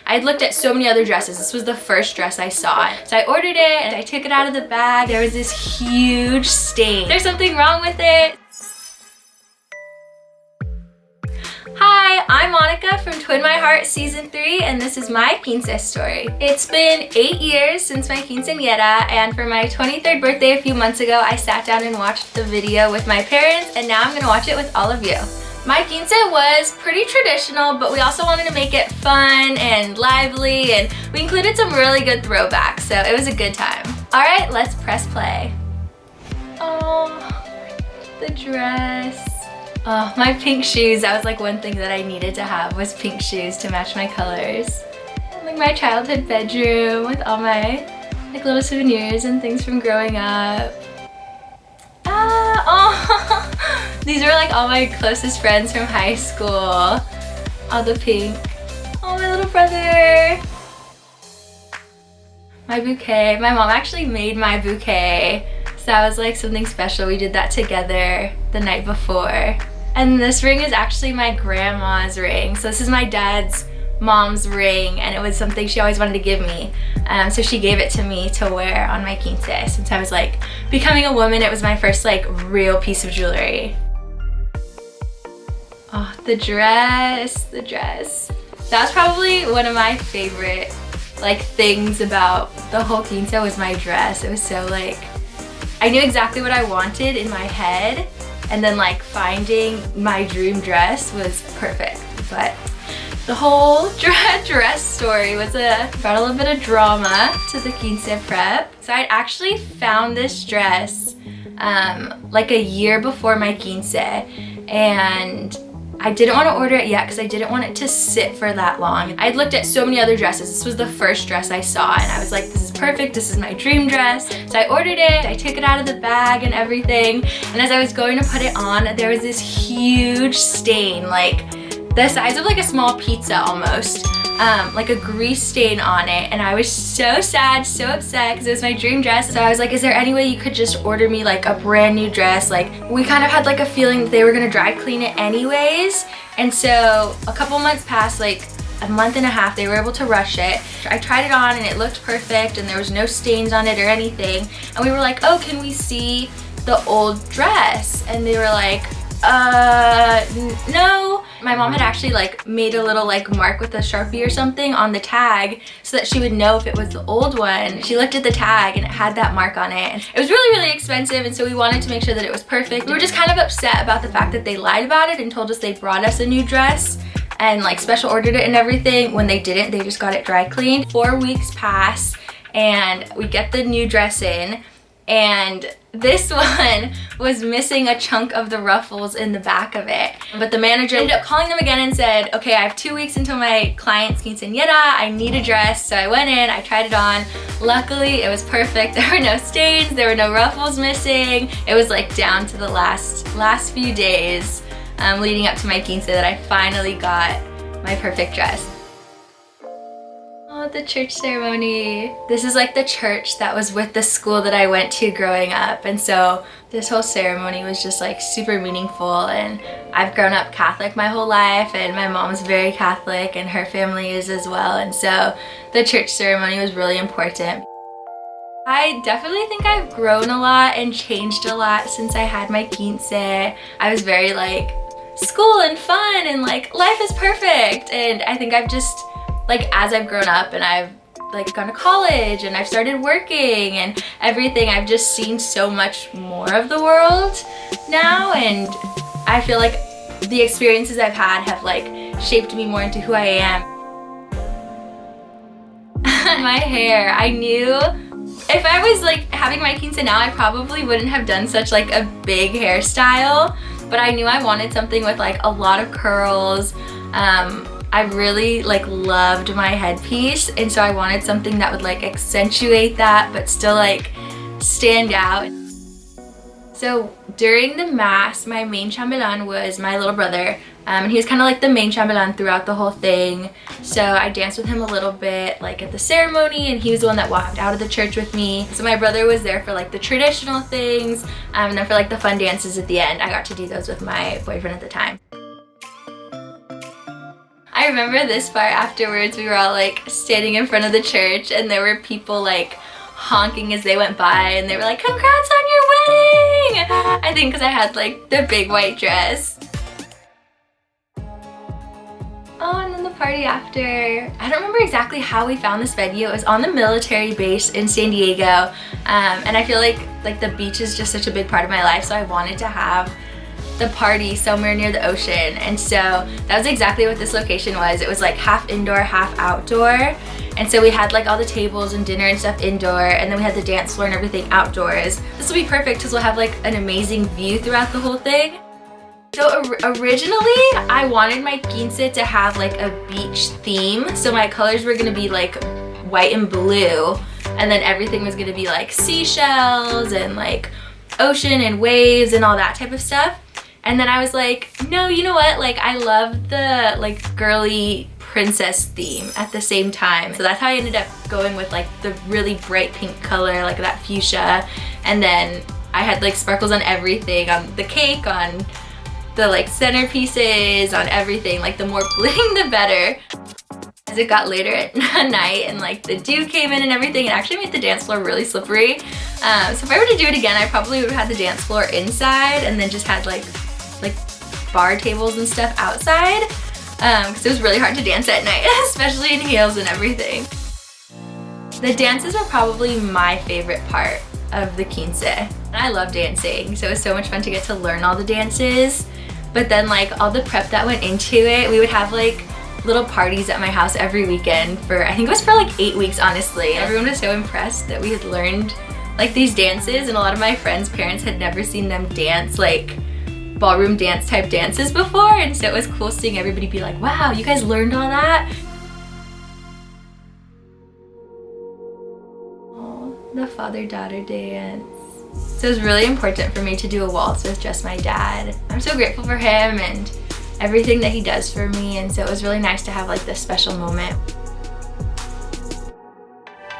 I had looked at so many other dresses. This was the first dress I saw. So I ordered it and I took it out of the bag. There was this huge stain. There's something wrong with it. Hi, I'm Monica from Twin My Heart Season 3 and this is my Quince story. It's been 8 years since my quinceañera, and for my 23rd birthday a few months ago, I sat down and watched the video with my parents, and now I'm gonna watch it with all of you. My quince was pretty traditional, but we also wanted to make it fun and lively, and we included some really good throwbacks, so it was a good time. All right, let's press play. Oh, the dress. Oh, my pink shoes. That was like one thing that I needed to have, was pink shoes to match my colors. Like my childhood bedroom with all my like little souvenirs and things from growing up. Oh, these were like all my closest friends from high school. All the pink. Oh, my little brother. My bouquet. My mom actually made my bouquet, so that was like something special. We did that together the night before. And this ring is actually my grandma's ring. So this is my dad's mom's ring, and it was something she always wanted to give me. So she gave it to me to wear on my quince. Since I was like becoming a woman, it was my first like real piece of jewelry. Oh, the dress, the dress. That was probably one of my favorite like things about the whole quince was my dress. It was so like, I knew exactly what I wanted in my head, and then like finding my dream dress was perfect. But the whole dress story was brought a little bit of drama to the quince prep. So I'd actually found this dress like a year before my quince, and I didn't want to order it yet because I didn't want it to sit for that long. I had looked at so many other dresses. This was the first dress I saw, and I was like, this is perfect, this is my dream dress. So I ordered it, I took it out of the bag and everything, and as I was going to put it on, there was this huge stain, like the size of like a small pizza almost, like a grease stain on it, and I was so sad, so upset because it was my dream dress. So I was like, is there any way you could just order me like a brand new dress? Like, we kind of had like a feeling that they were gonna dry clean it anyways, and so a couple months passed, like a month and a half, they were able to rush it. I tried it on and it looked perfect and there was no stains on it or anything, and we were like, oh, can we see the old dress? And they were like, no. My mom had actually like made a little like mark with a Sharpie or something on the tag so that she would know if it was the old one. She looked at the tag and it had that mark on it. And it was really, really expensive, and so we wanted to make sure that it was perfect. We were just kind of upset about the fact that they lied about it and told us they brought us a new dress and like special ordered it and everything, when they didn't. They just got it dry cleaned. 4 weeks pass and we get the new dress in, and this one was missing a chunk of the ruffles in the back of it. But the manager ended up calling them again and said, okay, I have 2 weeks until my client's quinceañera, I need a dress. So I went in, I tried it on. Luckily, it was perfect. There were no stains, there were no ruffles missing. It was like down to the last few days leading up to my quince that I finally got my perfect dress. The church ceremony. This is like the church that was with the school that I went to growing up, and so this whole ceremony was just like super meaningful. And I've grown up Catholic my whole life, and my mom's very Catholic and her family is as well, and so the church ceremony was really important. I definitely think I've grown a lot and changed a lot since I had my quince. I was very like school and fun and like life is perfect, and I think I've just like, as I've grown up and I've like gone to college and I've started working and everything, I've just seen so much more of the world now, and I feel like the experiences I've had have like shaped me more into who I am. My hair, I knew if I was like having my quince now, I probably wouldn't have done such like a big hairstyle, but I knew I wanted something with like a lot of curls. I really like loved my headpiece, and so I wanted something that would like accentuate that but still like stand out. So during the mass, my main chambelán was my little brother, and he was kind of like the main chambelán throughout the whole thing. So I danced with him a little bit like at the ceremony, and he was the one that walked out of the church with me. So my brother was there for like the traditional things, and then for like the fun dances at the end, I got to do those with my boyfriend at the time. I I remember this part afterwards. We were all like standing in front of the church and there were people like honking as they went by and they were like, congrats on your wedding! I think because I had like the big white dress. Oh, and then the party after. I don't remember exactly how we found this venue. It was on the military base in San Diego. And I feel like the beach is just such a big part of my life, so I wanted to have the party somewhere near the ocean. And so that was exactly what this location was. It was like half indoor, half outdoor. And so we had like all the tables and dinner and stuff indoor, and then we had the dance floor and everything outdoors. This will be perfect because we'll have like an amazing view throughout the whole thing. So originally, I wanted my quince to have like a beach theme. So my colors were gonna be like white and blue, and then everything was gonna be like seashells and like ocean and waves and all that type of stuff. And then I was like, no, you know what? Like I love the like girly princess theme at the same time. So that's how I ended up going with like the really bright pink color, like that fuchsia. And then I had like sparkles on everything, on the cake, on the like centerpieces, on everything. Like the more bling, the better. As it got later at night and like the dew came in and everything, it actually made the dance floor really slippery. So if I were to do it again, I probably would have had the dance floor inside and then just had like bar tables and stuff outside. Because it was really hard to dance at night, especially in heels and everything. The dances are probably my favorite part of the quince. And I love dancing, so it was so much fun to get to learn all the dances. But then like all the prep that went into it, we would have like little parties at my house every weekend for, I think it was for like 8 weeks, honestly. Everyone was so impressed that we had learned like these dances, and a lot of my friends' parents had never seen them dance like ballroom dance type dances before, and so it was cool seeing everybody be like, wow, you guys learned all that? Oh, the father-daughter dance. So it was really important for me to do a waltz with just my dad. I'm so grateful for him and everything that he does for me, and so it was really nice to have like this special moment.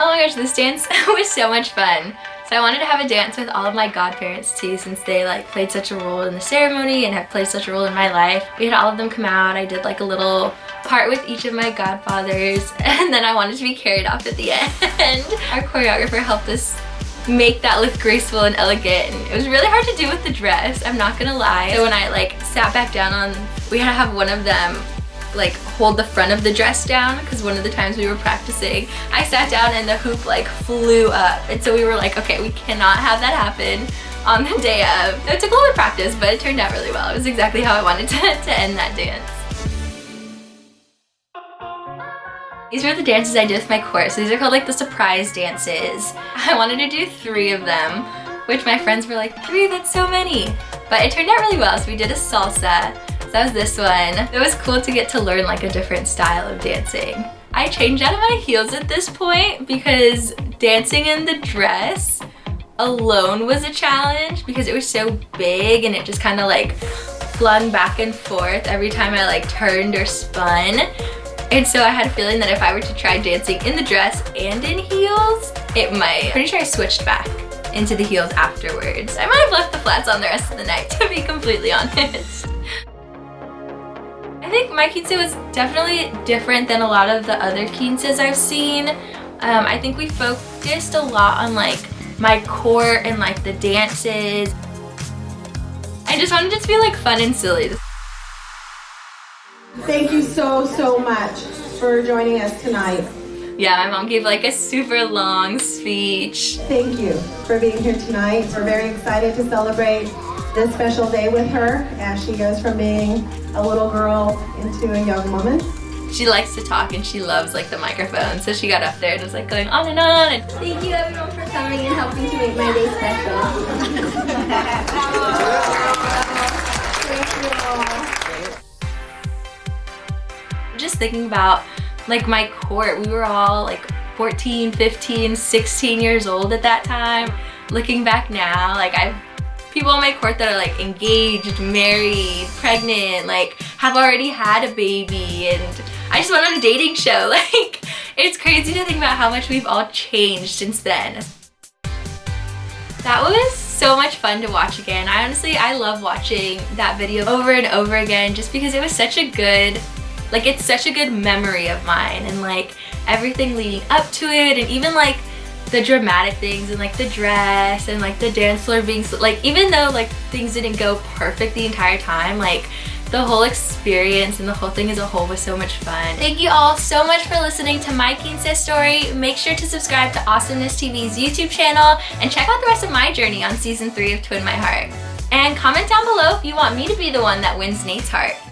Oh my gosh, this dance was so much fun. So I wanted to have a dance with all of my godparents too, since they like played such a role in the ceremony and have played such a role in my life. We had all of them come out. I did like a little part with each of my godfathers, and then I wanted to be carried off at the end. Our choreographer helped us make that look graceful and elegant, and it was really hard to do with the dress, I'm not gonna lie. So when I like sat back down on, we had to have one of them like hold the front of the dress down, because one of the times we were practicing, I sat down and the hoop like flew up, and so we were like, okay, we cannot have that happen on the day of. It took a lot of practice, but it turned out really well. It was exactly how I wanted to end that dance. These were the dances I did with my course. These are called like the surprise dances. I wanted to do 3 of them, which my friends were like, 3, that's so many. But it turned out really well, so we did a salsa. So that was this one. It was cool to get to learn like a different style of dancing. I changed out of my heels at this point because dancing in the dress alone was a challenge because it was so big and it just kind of like flung back and forth every time I like turned or spun. And so I had a feeling that if I were to try dancing in the dress and in heels, it might. Pretty sure I switched back into the heels afterwards. I might have left the flats on the rest of the night, to be completely honest. I think my quince was definitely different than a lot of the other quinces I've seen. I think we focused a lot on like my core and like the dances. I just wanted it to be like fun and silly. Thank you so much for joining us tonight. Yeah, my mom gave like a super long speech. Thank you for being here tonight. We're very excited to celebrate this special day with her as she goes from being a little girl into a young woman. She likes to talk and she loves like the microphone, so she got up there and was like going on and on. And thank you everyone for coming and helping to make my day special. Just thinking about like my court, we were all like 14, 15, 16 years old at that time. Looking back now, like I've people on my court that are like engaged, married, pregnant, like have already had a baby, and I just went on a dating show. Like it's crazy to think about how much we've all changed since then. That was so much fun to watch again. I love watching that video over and over again just because it was such a good Like, it's such a good memory of mine, and like everything leading up to it, and even like the dramatic things, and like the dress, and like the dance floor being like, even though like things didn't go perfect the entire time, like the whole experience and the whole thing as a whole was so much fun. Thank you all so much for listening to my Quince story. Make sure to subscribe to Awesomeness TV's YouTube channel and check out the rest of my journey on season 3 of Twin My Heart. And comment down below if you want me to be the one that wins Nate's heart.